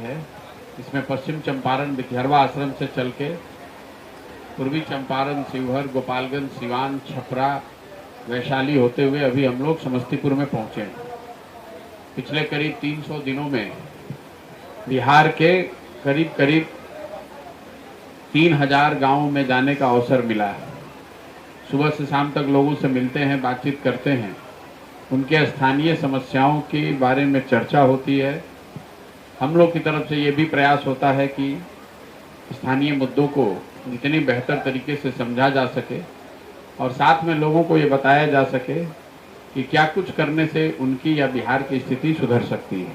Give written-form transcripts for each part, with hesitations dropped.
है। इसमें पश्चिम चंपारण भिखरवा आश्रम से चल के पूर्वी चंपारण, शिवहर, गोपालगंज, सिवान, छपरा, वैशाली होते हुए अभी हम लोग समस्तीपुर में पहुंचे हैं। पिछले करीब 300 दिनों में बिहार के करीब करीब 3000 गांवों में जाने का अवसर मिला है। सुबह से शाम तक लोगों से मिलते हैं, बातचीत करते हैं, उनके स्थानीय समस्याओं के बारे में चर्चा होती है। हम लोग की तरफ से ये भी प्रयास होता है कि स्थानीय मुद्दों को जितनी बेहतर तरीके से समझा जा सके और साथ में लोगों को ये बताया जा सके कि क्या कुछ करने से उनकी या बिहार की स्थिति सुधर सकती है।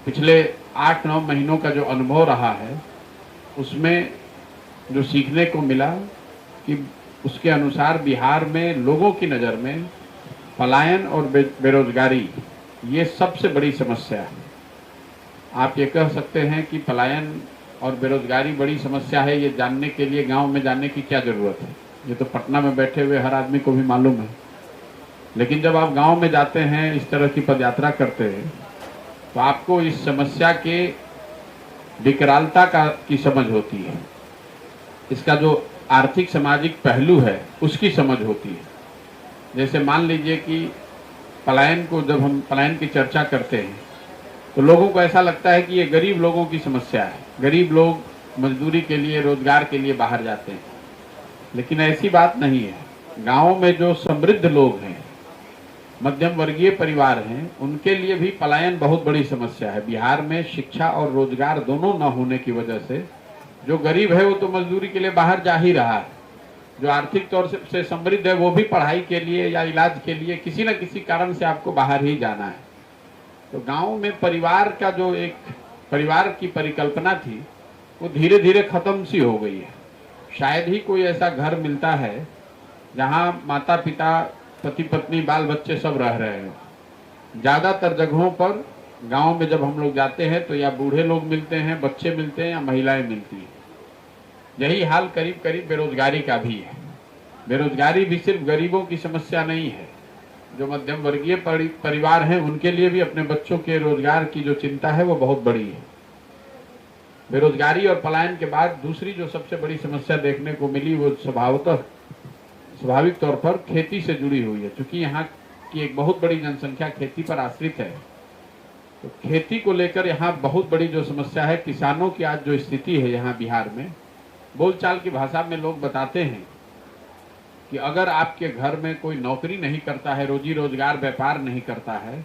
पिछले 8-9 महीनों का जो अनुभव रहा है उसमें जो सीखने को मिला कि उसके अनुसार बिहार में लोगों की नज़र में पलायन और बेरोजगारी ये सबसे बड़ी समस्या है। आप ये कह सकते हैं कि पलायन और बेरोजगारी बड़ी समस्या है, ये जानने के लिए गांव में जाने की क्या ज़रूरत है, ये तो पटना में बैठे हुए हर आदमी को भी मालूम है। लेकिन जब आप गांव में जाते हैं, इस तरह की पदयात्रा करते हैं, तो आपको इस समस्या के विकरालता की समझ होती है, इसका जो आर्थिक सामाजिक पहलू है उसकी समझ होती है। जैसे मान लीजिए कि पलायन को जब हम पलायन की चर्चा करते हैं तो लोगों को ऐसा लगता है कि ये गरीब लोगों की समस्या है, गरीब लोग मजदूरी के लिए, रोजगार के लिए बाहर जाते हैं। लेकिन ऐसी बात नहीं है। गाँव में जो समृद्ध लोग हैं, मध्यम वर्गीय परिवार हैं, उनके लिए भी पलायन बहुत बड़ी समस्या है। बिहार में शिक्षा और रोजगार दोनों न होने की वजह से जो गरीब है वो तो मजदूरी के लिए बाहर जा ही रहा है, जो आर्थिक तौर से समृद्ध है वो भी पढ़ाई के लिए या इलाज के लिए किसी न किसी कारण से आपको बाहर ही जाना है। तो गांव में परिवार का जो एक परिवार की परिकल्पना थी वो धीरे धीरे खत्म सी हो गई है। शायद ही कोई ऐसा घर मिलता है जहां माता पिता, पति पत्नी, बाल बच्चे सब रह रहे हो। ज़्यादातर जगहों पर गांव में जब हम लोग जाते हैं तो या बूढ़े लोग मिलते हैं, बच्चे मिलते हैं या महिलाएं मिलती हैं। यही हाल करीब करीब बेरोजगारी का भी है। बेरोजगारी भी सिर्फ गरीबों की समस्या नहीं है, जो मध्यम वर्गीय परिवार हैं उनके लिए भी अपने बच्चों के रोजगार की जो चिंता है वो बहुत बड़ी है। बेरोजगारी और पलायन के बाद दूसरी जो सबसे बड़ी समस्या देखने को मिली वो स्वाभाविक तौर पर खेती से जुड़ी हुई है। क्योंकि यहाँ की एक बहुत बड़ी जनसंख्या खेती पर आश्रित है, तो खेती को लेकर यहाँ बहुत बड़ी जो समस्या है, किसानों की आज जो स्थिति है यहाँ बिहार में, बोलचाल की भाषा में लोग बताते हैं कि अगर आपके घर में कोई नौकरी नहीं करता है, रोजी रोजगार व्यापार नहीं करता है,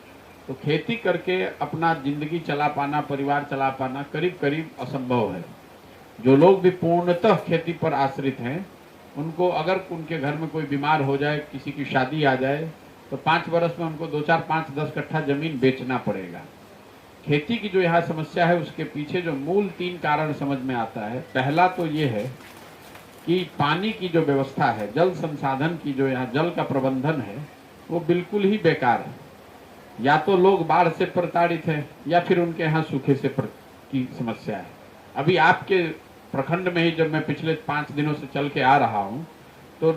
तो खेती करके अपना जिंदगी चला पाना, परिवार चला पाना करीब करीब असंभव है। जो लोग भी पूर्णतः खेती पर आश्रित हैं, उनको अगर उनके घर में कोई बीमार हो जाए, किसी की शादी आ जाए, तो 5 वर्ष में उनको 2-4, 5-10 कट्ठा जमीन बेचना पड़ेगा। खेती की जो यहाँ समस्या है उसके पीछे जो मूल 3 कारण समझ में आता है। पहला तो ये है कि पानी की जो व्यवस्था है, जल संसाधन की जो यहाँ जल का प्रबंधन है वो बिल्कुल ही बेकार है। या तो लोग बाढ़ से प्रताड़ित हैं या फिर उनके यहाँ सूखे से की समस्या है। अभी आपके प्रखंड में ही जब मैं पिछले 5 दिनों से चल के आ रहा हूँ तो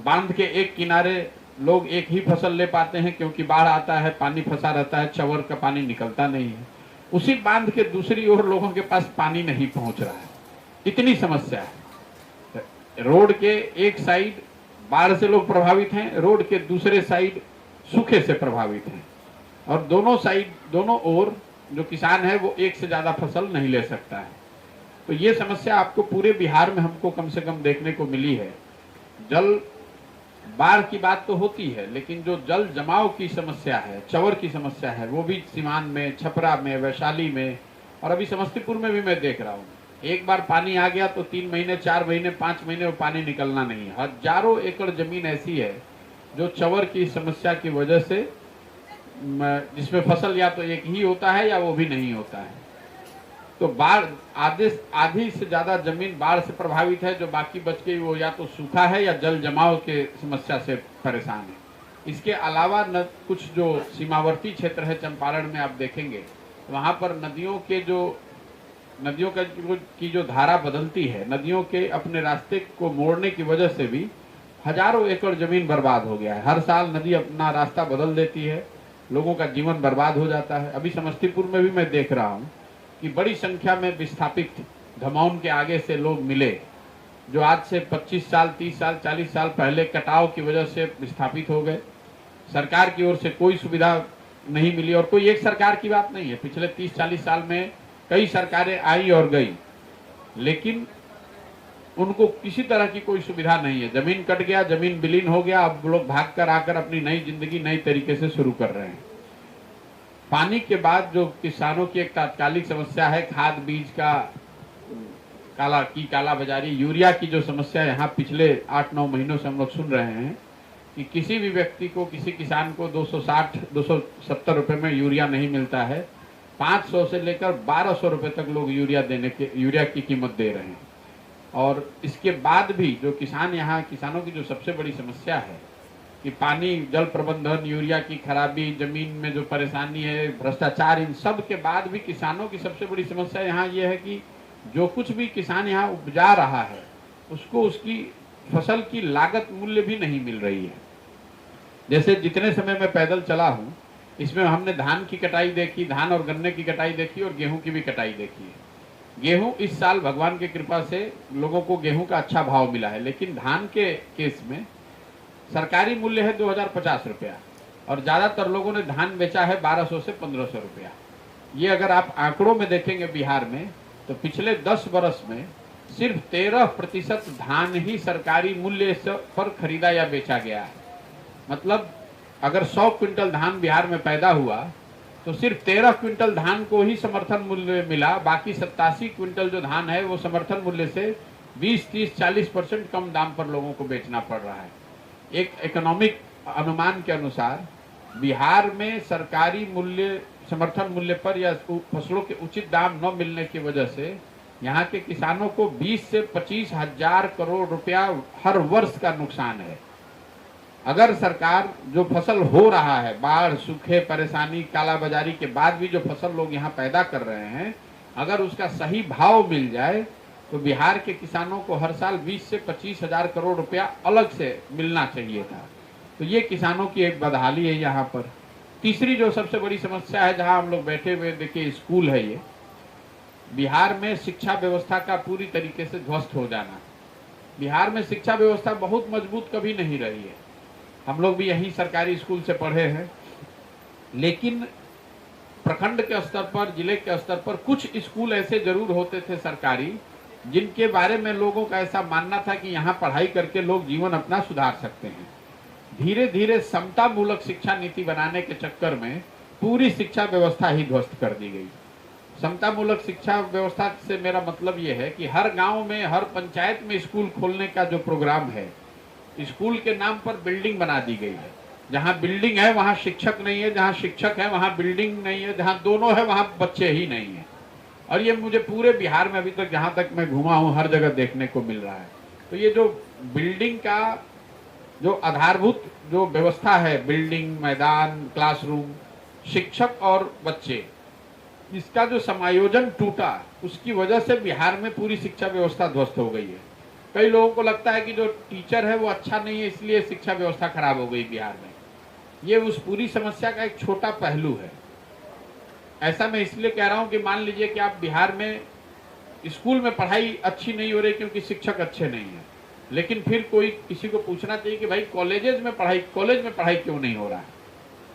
बांध के एक किनारे लोग एक ही फसल ले पाते हैं, क्योंकि बाढ़ आता है, पानी फंसा रहता है, चवर का पानी निकलता नहीं है। उसी बांध के दूसरी ओर लोगों के पास पानी नहीं पहुंच रहा है, इतनी समस्या है। रोड के एक साइड बाढ़ से लोग प्रभावित हैं, रोड के दूसरे साइड सूखे से प्रभावित हैं, और दोनों साइड, दोनों ओर जो किसान है वो एक से ज्यादा फसल नहीं ले सकता है। तो ये समस्या आपको पूरे बिहार में हमको कम से कम देखने को मिली है। जल बाढ़ की बात तो होती है, लेकिन जो जल जमाव की समस्या है, चवर की समस्या है, वो भी सिवान में, छपरा में, वैशाली में और अभी समस्तीपुर में भी मैं देख रहा हूँ। एक बार पानी आ गया तो 3 महीने, 4 महीने, 5 महीने वो पानी निकलना नहीं है। हजारों एकड़ जमीन ऐसी है जो चवर की समस्या की वजह से, जिसमें फसल या तो एक ही होता है या वो भी नहीं होता है। तो बाढ़ आधी से ज्यादा जमीन बाढ़ से प्रभावित है, जो बाकी बच गई वो या तो सूखा है या जल जमाव के समस्या से परेशान है। इसके अलावा कुछ जो सीमावर्ती क्षेत्र है चंपारण में आप देखेंगे, वहां पर नदियों की जो धारा बदलती है, नदियों के अपने रास्ते को मोड़ने की वजह से भी हजारों एकड़ जमीन बर्बाद हो गया है। हर साल नदी अपना रास्ता बदल देती है, लोगों का जीवन बर्बाद हो जाता है। अभी समस्तीपुर में भी मैं देख रहा हूँ कि बड़ी संख्या में विस्थापित धमौन के आगे से लोग मिले, जो आज से 25 साल, 30 साल, 40 साल पहले कटाव की वजह से विस्थापित हो गए। सरकार की ओर से कोई सुविधा नहीं मिली, और कोई एक सरकार की बात नहीं है, पिछले 30-40 साल में कई सरकारें आई और गई, लेकिन उनको किसी तरह की कोई सुविधा नहीं है। जमीन कट गया, जमीन विलीन हो गया, अब लोग भाग कर आकर अपनी नई जिंदगी नई तरीके से शुरू कर रहे हैं। पानी के बाद जो किसानों की एक तात्कालिक समस्या है, खाद बीज का काला बाजारी, यूरिया की जो समस्या यहाँ पिछले 8-9 महीनों से हम लोग सुन रहे हैं कि किसी भी व्यक्ति को, किसी किसान को 260-270 रुपए में यूरिया नहीं मिलता है। 500 से लेकर 1200 रुपए तक लोग यूरिया की कीमत दे रहे हैं। और इसके बाद भी जो किसानों की जो सबसे बड़ी समस्या है कि पानी, जल प्रबंधन, यूरिया की खराबी, जमीन में जो परेशानी है, भ्रष्टाचार, इन सब के बाद भी किसानों की सबसे बड़ी समस्या यहाँ ये है कि जो कुछ भी किसान यहाँ उपजा रहा है उसको उसकी फसल की लागत मूल्य भी नहीं मिल रही है। जैसे जितने समय मैं पैदल चला हूँ, इसमें हमने धान की कटाई देखी, धान और गन्ने की कटाई देखी, और गेहूं की भी कटाई देखी है। गेहूं इस साल भगवान की कृपा से लोगों को गेहूं का अच्छा भाव मिला है, लेकिन धान के केस में सरकारी मूल्य है 2050 रुपया, और ज्यादातर लोगों ने धान बेचा है 1200 से 1500 रुपया। ये अगर आप आंकड़ों में देखेंगे बिहार में, तो पिछले 10 वर्ष में सिर्फ 13% धान ही सरकारी मूल्य पर खरीदा या बेचा गया है। मतलब अगर 100 क्विंटल धान बिहार में पैदा हुआ तो सिर्फ 13 क्विंटल धान को ही समर्थन मूल्य मिला, बाकी 87 क्विंटल जो धान है वो समर्थन मूल्य से 20-30-40% कम दाम पर लोगों को बेचना पड़ रहा है। एक इकोनॉमिक अनुमान के अनुसार बिहार में सरकारी मूल्य, समर्थन मूल्य पर या फसलों के उचित दाम न मिलने की वजह से यहाँ के किसानों को 20 से 25 हजार करोड़ रुपया हर वर्ष का नुकसान है। अगर सरकार जो फसल हो रहा है, बाढ़, सूखे, परेशानी, कालाबाजारी के बाद भी जो फसल लोग यहाँ पैदा कर रहे हैं, अगर उसका सही भाव मिल जाए तो बिहार के किसानों को हर साल 20 से 25 हजार करोड़ रुपया अलग से मिलना चाहिए था। तो ये किसानों की एक बदहाली है यहाँ पर। तीसरी जो सबसे बड़ी समस्या है, जहाँ हम लोग बैठे हुए, देखिए स्कूल है ये, बिहार में शिक्षा व्यवस्था का पूरी तरीके से ध्वस्त हो जाना। बिहार में शिक्षा व्यवस्था बहुत मजबूत कभी नहीं रही है। हम लोग भी यही सरकारी स्कूल से पढ़े हैं, लेकिन प्रखंड के स्तर पर, जिले के स्तर पर कुछ स्कूल ऐसे जरूर होते थे सरकारी, जिनके बारे में लोगों का ऐसा मानना था कि यहाँ पढ़ाई करके लोग जीवन अपना सुधार सकते हैं। धीरे धीरे समता मूलक शिक्षा नीति बनाने के चक्कर में पूरी शिक्षा व्यवस्था ही ध्वस्त कर दी गई। समता मूलक शिक्षा व्यवस्था से मेरा मतलब ये है कि हर गांव में, हर पंचायत में स्कूल खोलने का जो प्रोग्राम है, स्कूल के नाम पर बिल्डिंग बना दी गई है। जहाँ बिल्डिंग है वहाँ शिक्षक नहीं है, जहाँ शिक्षक है वहाँ बिल्डिंग नहीं है, जहाँ दोनों है वहाँ बच्चे ही नहीं है। और ये मुझे पूरे बिहार में अभी तक जहाँ तक मैं घूमा हूँ हर जगह देखने को मिल रहा है। तो ये जो बिल्डिंग का जो आधारभूत जो व्यवस्था है, बिल्डिंग, मैदान, क्लासरूम, शिक्षक और बच्चे, इसका जो समायोजन टूटा, उसकी वजह से बिहार में पूरी शिक्षा व्यवस्था ध्वस्त हो गई है। कई लोगों को लगता है कि जो टीचर है वो अच्छा नहीं है, इसलिए शिक्षा व्यवस्था खराब हो गई बिहार में। ये उस पूरी समस्या का एक छोटा पहलू है। ऐसा मैं इसलिए कह रहा हूं कि मान लीजिए कि आप बिहार में स्कूल में पढ़ाई अच्छी नहीं हो रही क्योंकि शिक्षक अच्छे नहीं है, लेकिन फिर कोई किसी को पूछना चाहिए कि भाई कॉलेज में पढ़ाई क्यों नहीं हो रहा है।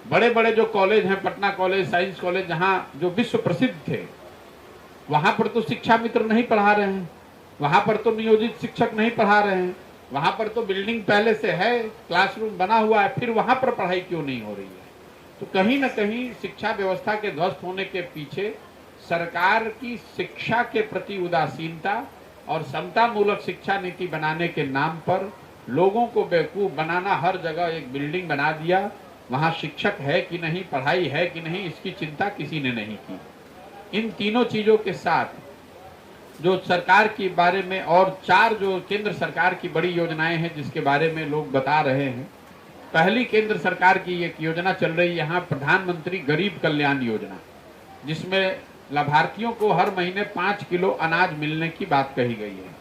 बड़े बड़े जो कॉलेज हैं, पटना कॉलेज, साइंस कॉलेज, जहाँ जो विश्व प्रसिद्ध थे, वहां पर तो शिक्षा मित्र नहीं पढ़ा रहे हैं, वहां पर तो नियोजित शिक्षक नहीं पढ़ा रहे हैं, वहां पर तो बिल्डिंग पहले से है, क्लासरूम बना हुआ है, फिर वहां पर पढ़ाई क्यों नहीं हो रही है। तो कहीं ना कहीं शिक्षा व्यवस्था के ध्वस्त होने के पीछे सरकार की शिक्षा के प्रति उदासीनता और समता मूलक शिक्षा नीति बनाने के नाम पर लोगों को बेवकूफ बनाना, हर जगह एक बिल्डिंग बना दिया, वहां शिक्षक है कि नहीं, पढ़ाई है कि नहीं, इसकी चिंता किसी ने नहीं की। इन तीनों चीजों के साथ जो सरकार के बारे में और 4 जो केंद्र सरकार की बड़ी योजनाएं हैं जिसके बारे में लोग बता रहे हैं। पहली केंद्र सरकार की एक योजना चल रही है यहाँ, प्रधानमंत्री गरीब कल्याण योजना, जिसमें लाभार्थियों को हर महीने 5 किलो अनाज मिलने की बात कही गई है।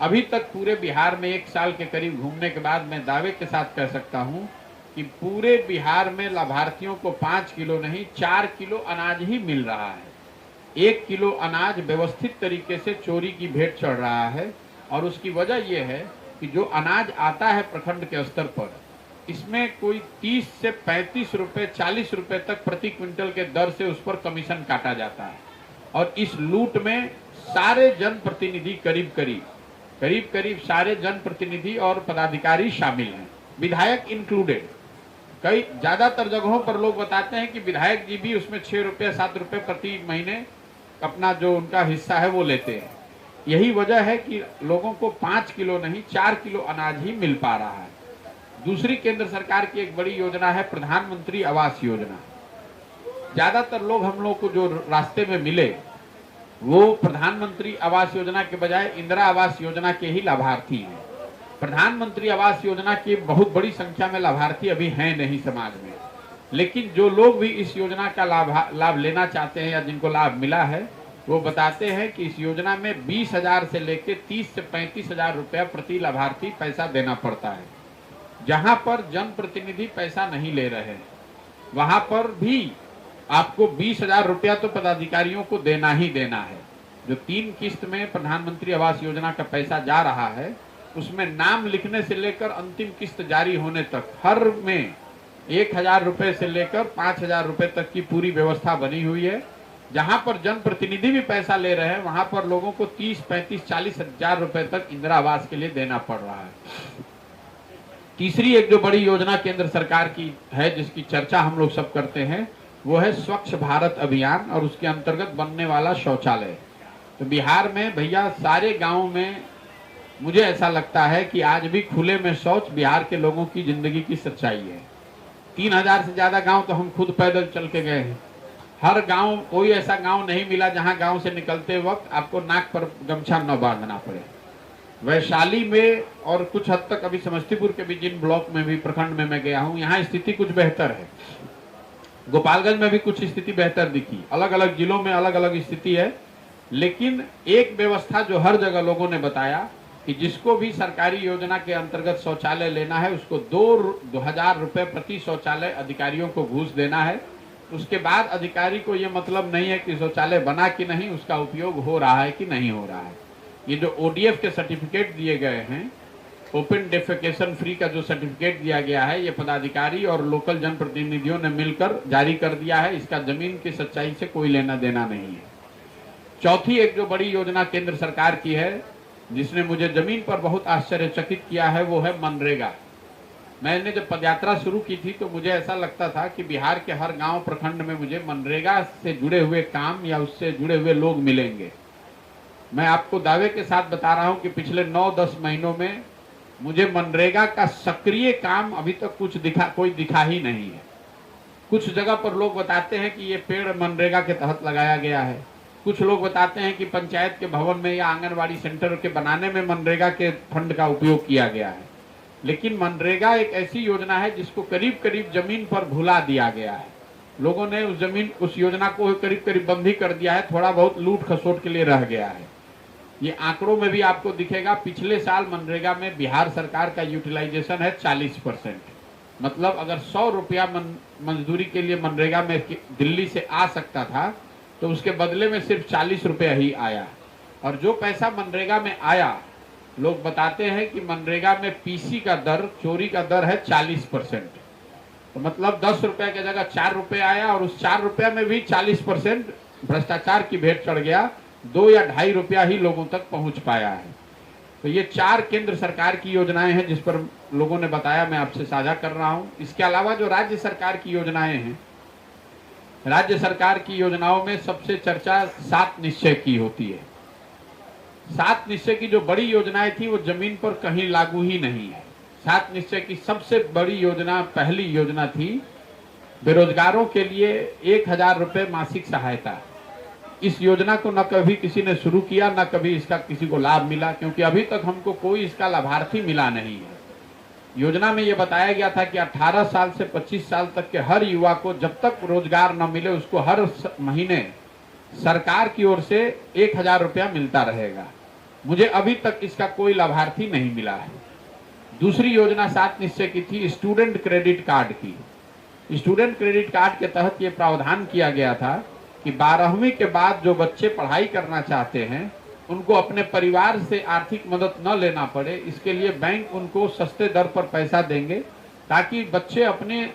अभी तक पूरे बिहार में 1 साल के करीब घूमने के बाद मैं दावे के साथ कह सकता हूँ कि पूरे बिहार में लाभार्थियों को 5 किलो नहीं, 4 किलो अनाज ही मिल रहा है। 1 किलो अनाज व्यवस्थित तरीके से चोरी की भेंट चढ़ रहा है। और उसकी वजह यह है कि जो अनाज आता है प्रखंड के स्तर पर, इसमें कोई 30 से 35 रुपए 40 रुपए तक प्रति क्विंटल के दर से उस पर कमीशन काटा जाता है। और इस लूट में सारे जनप्रतिनिधि करीब करीब सारे जनप्रतिनिधि और पदाधिकारी शामिल हैं, विधायक इंक्लूडेड। कई ज्यादातर जगहों पर लोग बताते हैं कि विधायक जी भी उसमें 6 रुपये 7 रुपये प्रति महीने अपना जो उनका हिस्सा है वो लेते हैं। यही वजह है कि लोगों को 5 किलो नहीं 4 किलो अनाज ही मिल पा रहा है। दूसरी केंद्र सरकार की एक बड़ी योजना है प्रधानमंत्री आवास योजना। ज्यादातर लोग हम लोग को जो रास्ते में मिले वो प्रधानमंत्री आवास योजना के बजाय इंदिरा आवास योजना के ही लाभार्थी हैं। प्रधानमंत्री आवास योजना की बहुत बड़ी संख्या में लाभार्थी अभी हैं नहीं समाज में, लेकिन जो लोग भी इस योजना का लाभ लेना चाहते हैं या जिनको लाभ मिला है, वो बताते हैं कि इस योजना में 20,000 से लेकर 30 से 35,000 रुपया प्रति लाभार्थी पैसा देना पड़ता है। जहां पर जनप्रतिनिधि पैसा नहीं ले रहे हैं वहां पर भी आपको 20,000 रुपया तो पदाधिकारियों को देना ही देना है। जो 3 किस्त में प्रधानमंत्री आवास योजना का पैसा जा रहा है, उसमें नाम लिखने से लेकर अंतिम किस्त जारी होने तक हर में 1,000 रुपए से लेकर 5,000 रुपए तक की पूरी व्यवस्था बनी हुई है। जहां पर जनप्रतिनिधि भी पैसा ले रहे हैं वहां पर लोगों को 30, 35, 40,000 रुपए तक इंदिरा आवास के लिए देना पड़ रहा है। तीसरी एक जो बड़ी योजना केंद्र सरकार की है जिसकी चर्चा हम लोग सब करते हैं, वो है स्वच्छ भारत अभियान और उसके अंतर्गत बनने वाला शौचालय। तो बिहार में भैया सारे गांवों में मुझे ऐसा लगता है कि आज भी खुले में शौच बिहार के लोगों की जिंदगी की सच्चाई है। 3,000 से ज्यादा गांव तो हम खुद पैदल चल के गए हैं। हर गांव, कोई ऐसा गांव नहीं मिला जहां गांव से निकलते वक्त आपको नाक पर गमछा न बांधना पड़े। वैशाली में और कुछ हद तक अभी समस्तीपुर के भी जिन ब्लॉक में भी प्रखंड में मैं गया हूं, यहाँ स्थिति कुछ बेहतर है। गोपालगंज में भी कुछ स्थिति बेहतर दिखी। अलग अलग जिलों में अलग अलग स्थिति है, लेकिन एक व्यवस्था जो हर जगह लोगों ने बताया कि जिसको भी सरकारी योजना के अंतर्गत शौचालय लेना है उसको 2,000 रुपए प्रति शौचालय अधिकारियों को घूस देना है। उसके बाद अधिकारी को ये मतलब नहीं है कि शौचालय बना कि नहीं, उसका उपयोग हो रहा है कि नहीं हो रहा है। ये जो ODF के सर्टिफिकेट दिए गए हैं, ओपन डेफेकेशन फ्री का जो सर्टिफिकेट दिया गया है, ये पदाधिकारी और लोकल जनप्रतिनिधियों ने मिलकर जारी कर दिया है। इसका जमीन की सच्चाई से कोई लेना देना नहीं है। चौथी एक जो बड़ी योजना केंद्र सरकार की है जिसने मुझे जमीन पर बहुत आश्चर्यचकित किया है, वो है मनरेगा। मैंने जब पदयात्रा शुरू की थी तो मुझे ऐसा लगता था कि बिहार के हर गांव प्रखंड में मुझे मनरेगा से जुड़े हुए काम या उससे जुड़े हुए लोग मिलेंगे। मैं आपको दावे के साथ बता रहा हूं कि पिछले 9-10 महीनों में मुझे मनरेगा का सक्रिय काम अभी तक कोई दिखा ही नहीं है। कुछ जगह पर लोग बताते हैं कि ये पेड़ मनरेगा के तहत लगाया गया है। कुछ लोग बताते हैं कि पंचायत के भवन में या आंगनवाड़ी सेंटर के बनाने में मनरेगा के फंड का उपयोग किया गया है। लेकिन मनरेगा एक ऐसी योजना है जिसको करीब करीब जमीन पर भुला दिया गया है। लोगों ने उस योजना को करीब करीब बंद ही कर दिया है। थोड़ा बहुत लूट खसोट के लिए रह गया है। ये आंकड़ों में भी आपको दिखेगा। पिछले साल मनरेगा में बिहार सरकार का यूटिलाइजेशन है 40%। मतलब अगर 100 रुपया मजदूरी के लिए मनरेगा में दिल्ली से आ सकता था तो उसके बदले में सिर्फ 40 रुपया ही आया। और जो पैसा मनरेगा में आया, लोग बताते हैं कि मनरेगा में PC का दर, चोरी का दर है 40%। तो मतलब 10 रुपया की जगह 4 रुपये आया और उस 4 रुपया में भी 40% भ्रष्टाचार की भेंट चढ़ गया। 2 या 2.5 रुपया ही लोगों तक पहुंच पाया है। तो ये 4 केंद्र सरकार की योजनाएं हैं जिस पर लोगों ने बताया, मैं आपसे साझा कर रहा हूं। इसके अलावा जो राज्य सरकार की योजनाएं हैं, राज्य सरकार की योजनाओं में सबसे चर्चा 7 निश्चय की होती है। 7 निश्चय की जो बड़ी योजनाएं थी वो जमीन पर कहीं लागू ही नहीं है। 7 निश्चय की सबसे बड़ी योजना, पहली योजना थी बेरोजगारों के लिए 1,000 रुपए मासिक सहायता। इस योजना को न कभी किसी ने शुरू किया, न कभी इसका किसी को लाभ मिला, क्योंकि अभी तक हमको कोई इसका लाभार्थी मिला नहीं है। योजना में यह बताया गया था कि 18 साल से 25 साल तक के हर युवा को जब तक रोजगार न मिले उसको हर महीने सरकार की ओर से 1,000 रुपया मिलता रहेगा। मुझे अभी तक इसका कोई लाभार्थी नहीं मिला है। दूसरी योजना 7 निश्चय की थी स्टूडेंट क्रेडिट कार्ड की। स्टूडेंट क्रेडिट कार्ड के तहत ये प्रावधान किया गया था कि 12वीं के बाद जो बच्चे पढ़ाई करना चाहते हैं उनको अपने परिवार से आर्थिक मदद न लेना पड़े, इसके लिए बैंक उनको सस्ते दर पर पैसा देंगे ताकि बच्चे अपने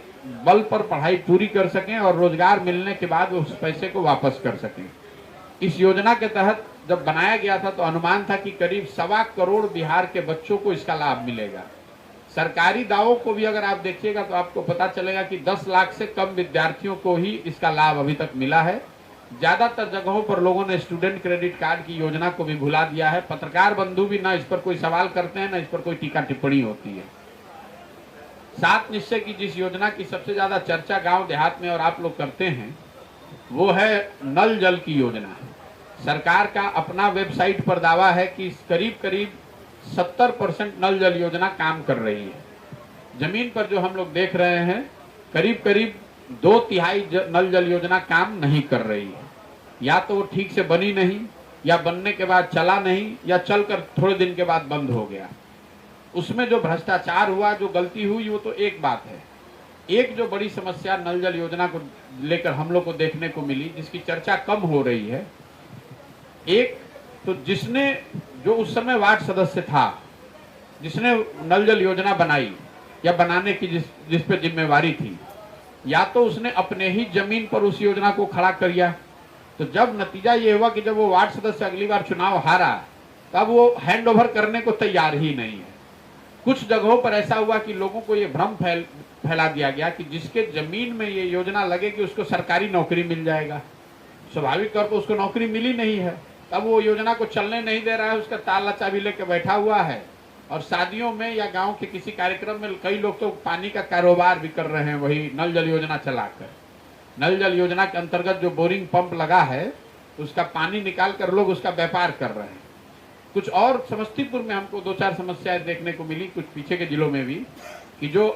बल पर पढ़ाई पूरी कर सकें और रोजगार मिलने के बाद उस पैसे को वापस कर सकें। इस योजना के तहत जब बनाया गया था तो अनुमान था कि करीब 1.25 करोड़ बिहार के बच्चों को इसका लाभ मिलेगा। सरकारी दावों को भी अगर आप देखिएगा तो आपको पता चलेगा कि 10 लाख से कम विद्यार्थियों को ही इसका लाभ अभी तक मिला है। ज्यादातर जगहों पर लोगों ने स्टूडेंट क्रेडिट कार्ड की योजना को भी भुला दिया है। पत्रकार बंधु भी ना इस पर कोई सवाल करते हैं, ना इस पर कोई टीका टिप्पणी होती है। 7 निश्चय की जिस योजना की सबसे ज्यादा चर्चा गांव देहात में और आप लोग करते हैं वो है नल जल की योजना। सरकार का अपना वेबसाइट पर दावा है कि करीब करीब 70% नल जल योजना काम कर रही है। जमीन पर जो हम लोग देख रहे हैं करीब करीब 2/3 नल जल योजना काम नहीं कर रही है। या तो वो ठीक से बनी नहीं, या बनने के बाद चला नहीं, या चलकर थोड़े दिन के बाद बंद हो गया। उसमें जो भ्रष्टाचार हुआ, जो गलती हुई, वो तो एक बात है। एक जो बड़ी समस्या नल जल योजना को लेकर हम लोग को देखने को मिली, जिसकी चर्चा कम हो रही है, एक तो जिसने जो उस समय वार्ड सदस्य था, जिसने नल जल योजना बनाई या बनाने की जिस पे जिम्मेवारी थी, या तो उसने अपने ही जमीन पर उस योजना को खड़ा कर दिया। तो जब नतीजा ये हुआ कि जब वो वार्ड सदस्य अगली बार चुनाव हारा तब वो हैंड ओवर करने को तैयार ही नहीं है। कुछ जगहों पर ऐसा हुआ कि लोगों को ये भ्रम फैला दिया गया कि जिसके जमीन में ये योजना लगेगी उसको सरकारी नौकरी मिल जाएगा। स्वाभाविक तौर पर उसको नौकरी मिली नहीं है, तब वो योजना को चलने नहीं दे रहा है, उसका ताला चाबी लेके बैठा हुआ है। और शादियों में या गांव के किसी कार्यक्रम में कई लोग तो पानी का कारोबार भी कर रहे हैं वही नल जल योजना चलाकर। नल जल योजना के अंतर्गत जो बोरिंग पंप लगा है उसका पानी निकाल कर लोग उसका व्यापार कर रहे हैं। कुछ और समस्तीपुर में हमको 2-4 समस्याएं देखने को मिली, कुछ पीछे के जिलों में भी, कि जो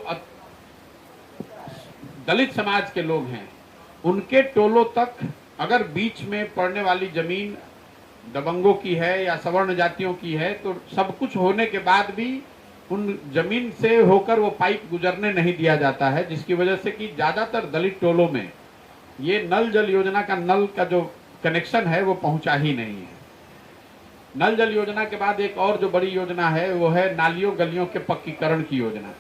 दलित समाज के लोग हैं उनके टोलों तक अगर बीच में पड़ने वाली जमीन दबंगों की है या सवर्ण जातियों की है तो सब कुछ होने के बाद भी उन जमीन से होकर वो पाइप गुजरने नहीं दिया जाता है, जिसकी वजह से कि ज्यादातर दलित टोलों में ये नल जल योजना का नल का जो कनेक्शन है वो पहुंचा ही नहीं है। नल जल योजना के बाद एक और जो बड़ी योजना है वो है नालियों गलियों के पक्कीकरण की योजना।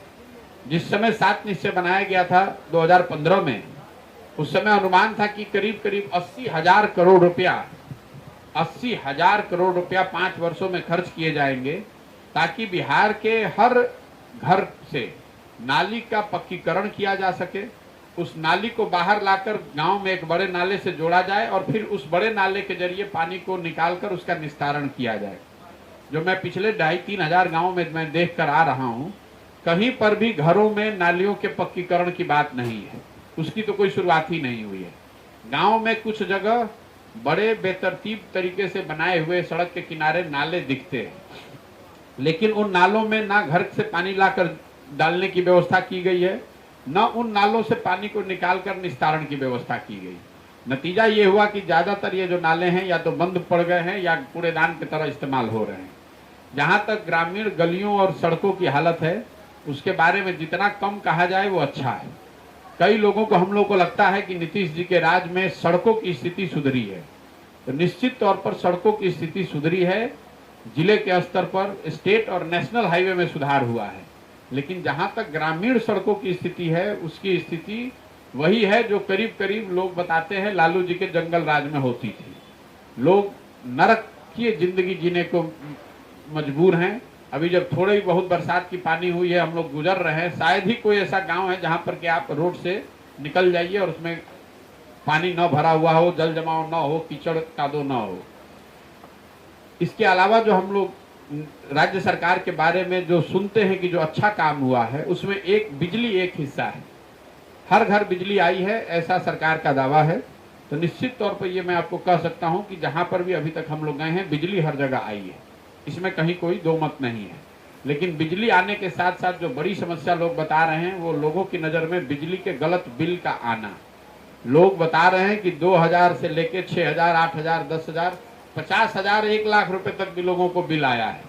जिस समय 7 निश्चय बनाया गया था 2015 में, उस समय अनुमान था कि करीब करीब 80,000 करोड़ रुपया 5 वर्षों में खर्च किए जाएंगे ताकि बिहार के हर घर से नाली का पक्कीकरण किया जा सके। उस नाली को बाहर लाकर गांव में एक बड़े नाले से जोड़ा जाए और फिर उस बड़े नाले के जरिए पानी को निकालकर उसका निस्तारण किया जाए। जो मैं पिछले 2,500-3 हजार गाँव में मैं देख कर आ रहा हूँ, कहीं पर भी घरों में नालियों के पक्कीकरण की बात नहीं है, उसकी तो कोई शुरुआत ही नहीं हुई है। गांव में कुछ जगह बड़े बेतरतीब तरीके से बनाए हुए सड़क के किनारे नाले दिखते हैं, लेकिन उन नालों में ना घर से पानी लाकर डालने की व्यवस्था की गई है, न उन नालों से पानी को निकालकर निस्तारण की व्यवस्था की गई। नतीजा ये हुआ कि ज्यादातर ये जो नाले हैं या तो बंद पड़ गए हैं या कूड़ेदान की तरह इस्तेमाल हो रहे हैं। जहां तक ग्रामीण गलियों और सड़कों की हालत है उसके बारे में जितना कम कहा जाए वो अच्छा है। कई लोगों को हम लोग को लगता है कि नीतीश जी के राज में सड़कों की स्थिति सुधरी है, तो निश्चित तौर पर सड़कों की स्थिति सुधरी है। जिले के स्तर पर स्टेट और नेशनल हाईवे में सुधार हुआ है, लेकिन जहां तक ग्रामीण सड़कों की स्थिति है उसकी स्थिति वही है जो करीब करीब लोग बताते हैं लालू जी के जंगल राज में होती थी। लोग नरक की जिंदगी जीने को मजबूर हैं। अभी जब थोड़ी ही बहुत बरसात की पानी हुई है, हम लोग गुजर रहे हैं, शायद ही कोई ऐसा गांव है जहां पर कि आप रोड से निकल जाइए और उसमें पानी न भरा हुआ हो, जल जमाव न हो, कीचड़ कादो न हो। इसके अलावा जो हम लोग राज्य सरकार के बारे में जो सुनते हैं कि जो अच्छा काम हुआ है, उसमें एक बिजली एक हिस्सा है। हर घर बिजली आई है ऐसा सरकार का दावा है। तो निश्चित तौर पर ये मैं आपको कह सकता हूं कि जहां पर भी अभी तक हम लोग गए हैं बिजली हर जगह आई है, इसमें कहीं कोई दो मत नहीं है। लेकिन बिजली आने के साथ साथ जो बड़ी समस्या लोग बता रहे हैं वो लोगों की नजर में बिजली के गलत बिल का आना। लोग बता रहे हैं कि 2,000 से लेके 6,000, 8,000, 10,000, 50,000, 1 लाख रुपए तक भी लोगों को बिल आया है।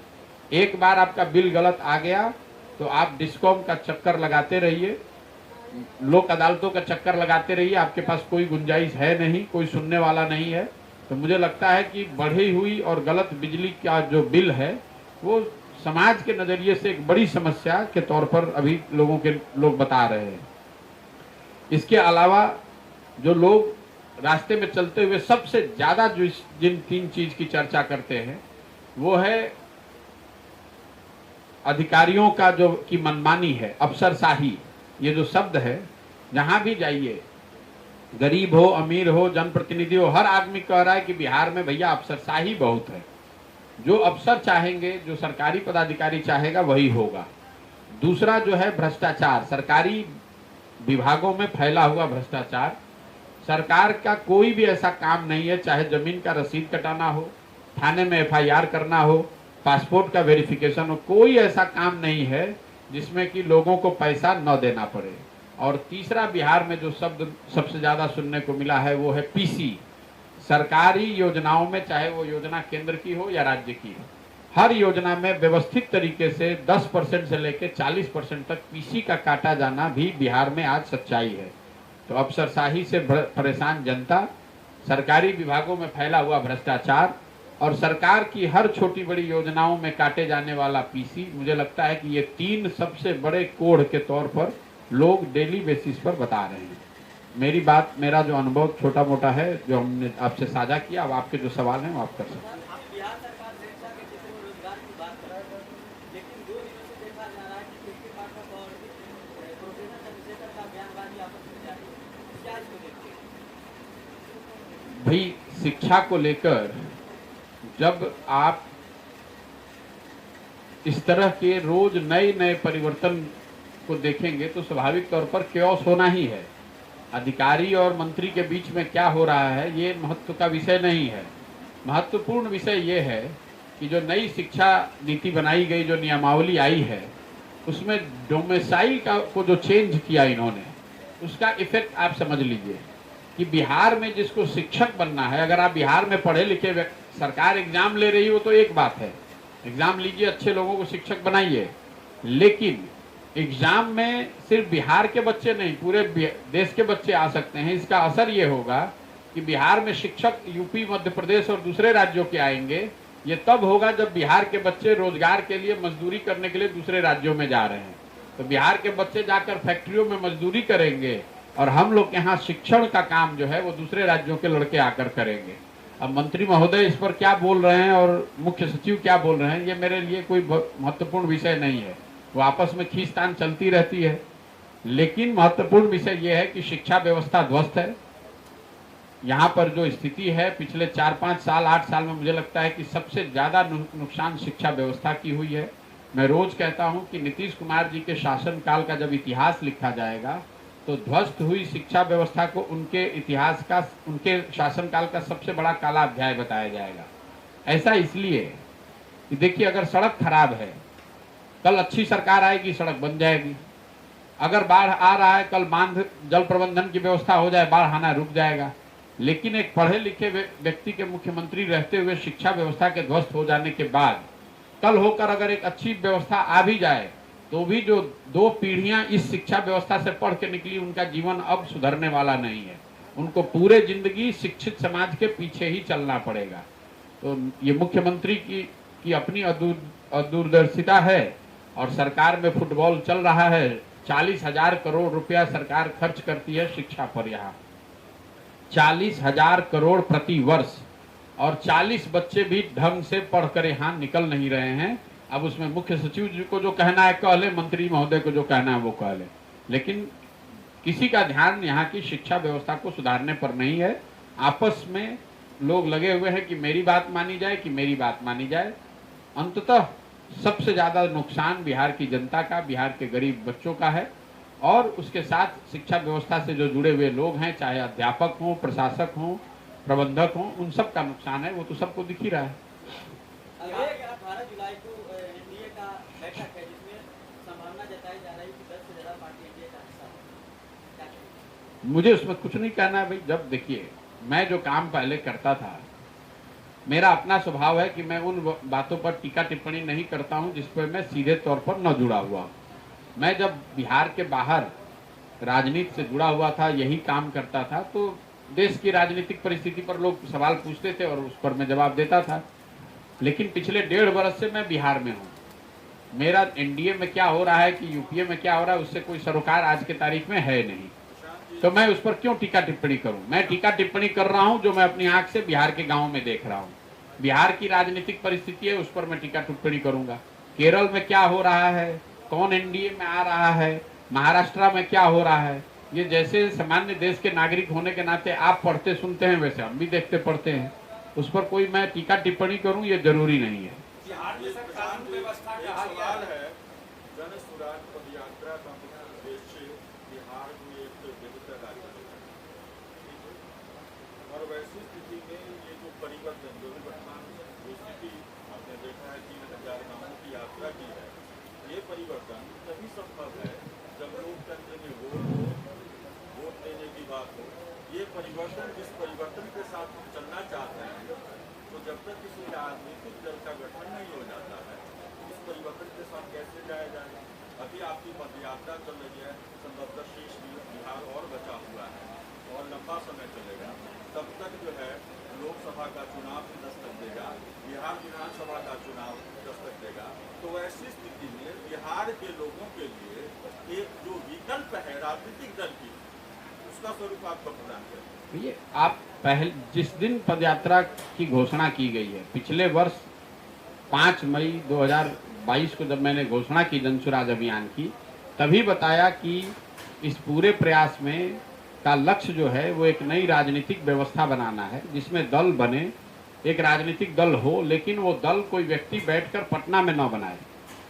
एक बार आपका बिल गलत आ गया तो आप डिस्कॉम का चक्कर लगाते रहिए, लोक अदालतों का चक्कर लगाते रहिए, आपके पास कोई गुंजाइश है नहीं, कोई सुनने वाला नहीं है। तो मुझे लगता है कि बढ़ी हुई और गलत बिजली का जो बिल है वो समाज के नजरिए से एक बड़ी समस्या के तौर पर अभी लोग बता रहे हैं। इसके अलावा जो लोग रास्ते में चलते हुए सबसे ज्यादा जिन 3 चीज की चर्चा करते हैं वो है अधिकारियों का जो की मनमानी है, अफसरशाही। ये जो शब्द है, जहां भी जाइए, गरीब हो अमीर हो जनप्रतिनिधि हो, हर आदमी कह रहा है कि बिहार में भैया अफसरशाही बहुत है। जो अफसर चाहेंगे, जो सरकारी पदाधिकारी चाहेगा वही होगा। दूसरा जो है भ्रष्टाचार, सरकारी विभागों में फैला हुआ भ्रष्टाचार। सरकार का कोई भी ऐसा काम नहीं है, चाहे जमीन का रसीद कटाना हो, थाने में FIR करना हो, पासपोर्ट का वेरिफिकेशन हो, कोई ऐसा काम नहीं है जिसमें कि लोगों को पैसा न देना पड़े। और तीसरा बिहार में जो शब्द सबसे ज्यादा सुनने को मिला है वो है PC। सरकारी योजनाओं में, चाहे वो योजना केंद्र की हो या राज्य की हो, हर योजना में व्यवस्थित तरीके से 10% से लेकर 40% तक PC का काटा जाना भी बिहार में आज सच्चाई है। तो अफसरशाही से परेशान जनता, सरकारी विभागों में फैला हुआ भ्रष्टाचार और सरकार की हर छोटी बड़ी योजनाओं में काटे जाने वाला PC, मुझे लगता है कि ये 3 सबसे बड़े कोढ़ के तौर पर लोग डेली बेसिस पर बता रहे हैं। मेरा जो अनुभव छोटा मोटा है जो हमने आपसे साझा किया, अब आपके जो सवाल हैं वो आप कर सकते हैं। भाई, शिक्षा को लेकर जब आप इस तरह के रोज नए नए परिवर्तन को देखेंगे तो स्वाभाविक तौर पर केओस होना ही है। अधिकारी और मंत्री के बीच में क्या हो रहा है ये महत्व का विषय नहीं है। महत्वपूर्ण विषय ये है कि जो नई शिक्षा नीति बनाई गई, जो नियमावली आई है, उसमें डोमेसाइल को जो चेंज किया इन्होंने, उसका इफेक्ट आप समझ लीजिए कि बिहार में जिसको शिक्षक बनना है, अगर आप बिहार में पढ़े लिखे सरकार एग्जाम ले रही हो तो एक बात है, एग्जाम लीजिए, अच्छे लोगों को शिक्षक बनाइए, लेकिन एग्जाम में सिर्फ बिहार के बच्चे नहीं, पूरे देश के बच्चे आ सकते हैं। इसका असर ये होगा कि बिहार में शिक्षक यूपी, मध्य प्रदेश और दूसरे राज्यों के आएंगे। ये तब होगा जब बिहार के बच्चे रोजगार के लिए, मजदूरी करने के लिए दूसरे राज्यों में जा रहे हैं। तो बिहार के बच्चे जाकर फैक्ट्रियों में मजदूरी करेंगे और हम लोग यहाँ शिक्षण का काम जो है वो दूसरे राज्यों के लड़के आकर करेंगे। अब मंत्री महोदय इस पर क्या बोल रहे हैं और मुख्य सचिव क्या बोल रहे हैं, ये मेरे लिए कोई महत्वपूर्ण विषय नहीं है। वो आपस में खींचतान चलती रहती है, लेकिन महत्वपूर्ण विषय यह है कि शिक्षा व्यवस्था ध्वस्त है। यहाँ पर जो स्थिति है पिछले 4-5 साल, 8 साल में मुझे लगता है कि सबसे ज्यादा नुकसान शिक्षा व्यवस्था की हुई है। मैं रोज कहता हूँ कि नीतीश कुमार जी के शासनकाल का जब इतिहास लिखा जाएगा तो ध्वस्त हुई शिक्षा व्यवस्था को उनके इतिहास का, उनके शासनकाल का सबसे बड़ा काला अध्याय बताया जाएगा। ऐसा इसलिए कि देखिए, अगर सड़क खराब है, कल अच्छी सरकार आएगी, सड़क बन जाएगी। अगर बाढ़ आ रहा है, कल बांध जल प्रबंधन की व्यवस्था हो जाए, बाढ़ आना रुक जाएगा। लेकिन एक पढ़े लिखे व्यक्ति के मुख्यमंत्री रहते हुए शिक्षा व्यवस्था के ध्वस्त हो जाने के बाद कल होकर अगर एक अच्छी व्यवस्था आ भी जाए तो भी जो 2 पीढ़ियां इस शिक्षा व्यवस्था से पढ़ के निकली, उनका जीवन अब सुधरने वाला नहीं है। उनको पूरे जिंदगी शिक्षित समाज के पीछे ही चलना पड़ेगा। तो ये मुख्यमंत्री की अपनी अदूरदर्शिता है और सरकार में फुटबॉल चल रहा है। 40,000 करोड़ रुपया सरकार खर्च करती है शिक्षा पर, यहाँ 40,000 करोड़ प्रति वर्ष, और 40 बच्चे भी ढंग से पढ़कर यहाँ निकल नहीं रहे हैं। अब उसमें मुख्य सचिव जी को जो कहना है कह ले, मंत्री महोदय को जो कहना है वो कह ले, लेकिन किसी का ध्यान यहाँ की शिक्षा व्यवस्था को सुधारने पर नहीं है। आपस में लोग लगे हुए हैं कि मेरी बात मानी जाए, कि मेरी बात मानी जाए। अंततः सबसे ज्यादा नुकसान बिहार की जनता का, बिहार के गरीब बच्चों का है, और उसके साथ शिक्षा व्यवस्था से जो जुड़े हुए लोग हैं, चाहे अध्यापक हों, प्रशासक हों, प्रबंधक हों, उन सब का नुकसान है। वो तो सबको दिख ही रहा है। 18 जुलाई को एनडीए का बैठक है जिसमें संभावना जताई जा रही है कि 10 से ज्यादा पार्टी एनडीए का हिस्सा हो। मुझे उसमें कुछ नहीं कहना है भाई। जब देखिए, मैं जो काम पहले करता था, मेरा अपना स्वभाव है कि मैं उन बातों पर टीका टिप्पणी नहीं करता हूं जिस पर मैं सीधे तौर पर न जुड़ा हुआ। मैं जब बिहार के बाहर राजनीति से जुड़ा हुआ था, यही काम करता था, तो देश की राजनीतिक परिस्थिति पर लोग सवाल पूछते थे और उस पर मैं जवाब देता था। लेकिन पिछले 1.5 वर्ष से मैं बिहार में हूँ। मेरा एनडीए में क्या हो रहा है कि यूपीए में क्या हो रहा है उससे कोई सरोकार आज के तारीख में है नहीं, तो मैं उस पर क्यों टीका टिप्पणी करूं। मैं टीका टिप्पणी कर रहा हूं जो मैं अपनी आंख से बिहार के गांव में देख रहा हूं। बिहार की राजनीतिक परिस्थिति है, उस पर मैं टीका टिप्पणी करूंगा। केरल में क्या हो रहा है, कौन एनडीए में आ रहा है, महाराष्ट्र में क्या हो रहा है, ये जैसे सामान्य देश के नागरिक होने के नाते आप पढ़ते सुनते हैं वैसे हम भी देखते पढ़ते हैं। उस पर कोई मैं टीका टिप्पणी करूं ये जरूरी नहीं है। बिहार में सर कानून व्यवस्था का सवाल है। जन सुराज पदयात्रा का मुख्य उद्देश्य बिहार में एक बेहतर राज्य और वैसी स्थिति में ये जो परिवर्तन जो भी वर्तमान स्थिति आपने देखा है 3000 गांवों की यात्रा की है, ये परिवर्तन तभी संभव है जब लोकतंत्र में वोट देने की बात हो। ये परिवर्तन जिस परिवर्तन के साथ हम चलना चाहते हैं, तो जब तक किसी राजनीतिक दल का गठन नहीं हो जाता है इस परिवर्तन के साथ कैसे जाया जाए। अभी आपकी पदयात्रा चल रही है, संभवतः शेष बिहार और बचा हुआ है और लंबा समय चलेगा। तब तक जो है लोकसभा का चुनाव दस्तक देगा, बिहार विधानसभा का चुनाव दस्तक देगा। तो ऐसी स्थिति में बिहार के लोगों के लिए एक जो विकल्प है राजनीतिक दल की, उसका स्वरूप आपको प्रदान करें। ये आप पहले जिस दिन पदयात्रा की घोषणा की गई है, पिछले वर्ष 5 मई 2022 को जब मैंने घोषणा की जनसुराज अभियान की, तभी बताया कि इस पूरे प्रयास में का लक्ष्य जो है वो एक नई राजनीतिक व्यवस्था बनाना है जिसमें दल बने, एक राजनीतिक दल हो, लेकिन वो दल कोई व्यक्ति बैठकर पटना में न बनाए।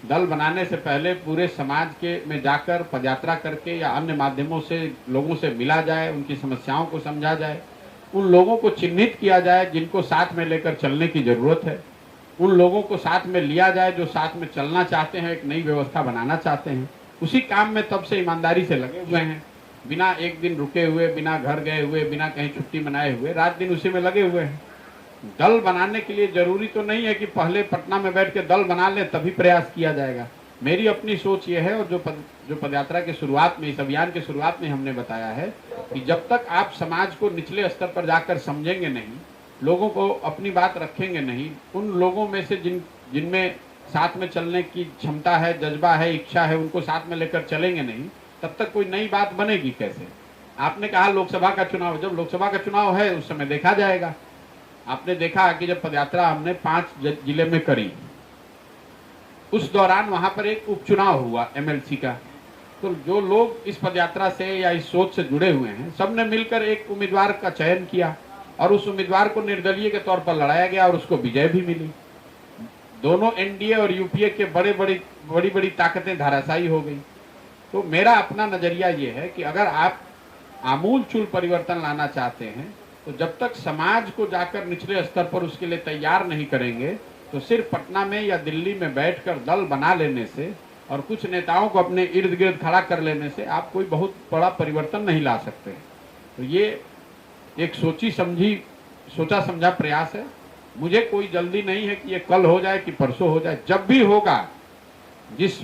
दल बनाने से पहले पूरे समाज के में जाकर पदयात्रा करके या अन्य माध्यमों से लोगों से मिला जाए, उनकी समस्याओं को समझा जाए, उन लोगों को चिन्हित किया जाए जिनको साथ में लेकर चलने की जरूरत है, उन लोगों को साथ में लिया जाए जो साथ में चलना चाहते हैं, एक नई व्यवस्था बनाना चाहते हैं। उसी काम में तब से ईमानदारी से लगे हुए हैं, बिना एक दिन रुके हुए, बिना घर गए हुए, बिना कहीं छुट्टी मनाए हुए, रात दिन उसी में लगे हुए हैं। दल बनाने के लिए जरूरी तो नहीं है कि पहले पटना में बैठ के दल बना ले तभी प्रयास किया जाएगा। मेरी अपनी सोच ये है और जो पदयात्रा के शुरुआत में, इस अभियान के शुरुआत में हमने बताया है कि जब तक आप समाज को निचले स्तर पर जाकर समझेंगे नहीं, लोगों को अपनी बात रखेंगे नहीं, उन लोगों में से जिनमें साथ में चलने की क्षमता है, जज्बा है, इच्छा है, उनको साथ में लेकर चलेंगे नहीं, तब तक कोई नई बात बनेगी कैसे। आपने कहा लोकसभा का चुनाव, जब लोकसभा का चुनाव है उस समय देखा जाएगा। आपने देखा कि जब पदयात्रा हमने 5 जिले में करी, उस दौरान वहां पर एक उपचुनाव हुआ एमएलसी का, तो जो लोग इस पदयात्रा से या इस सोच से जुड़े हुए हैं, सबने मिलकर एक उम्मीदवार का चयन किया और उस उम्मीदवार को निर्दलीय के तौर पर लड़ाया गया और उसको विजय भी मिली। दोनों एनडीए और यूपीए के बड़ी बड़ी ताकतें धाराशायी हो गई। तो मेरा अपना नजरिया ये है कि अगर आप आमूलचूल परिवर्तन लाना चाहते हैं तो जब तक समाज को जाकर निचले स्तर पर उसके लिए तैयार नहीं करेंगे, तो सिर्फ पटना में या दिल्ली में बैठकर दल बना लेने से और कुछ नेताओं को अपने इर्द गिर्द खड़ा कर लेने से आप कोई बहुत बड़ा परिवर्तन नहीं ला सकते। तो ये एक सोचा समझा प्रयास है। मुझे कोई जल्दी नहीं है कि ये कल हो जाए कि परसों हो जाए। जब भी होगा, जिस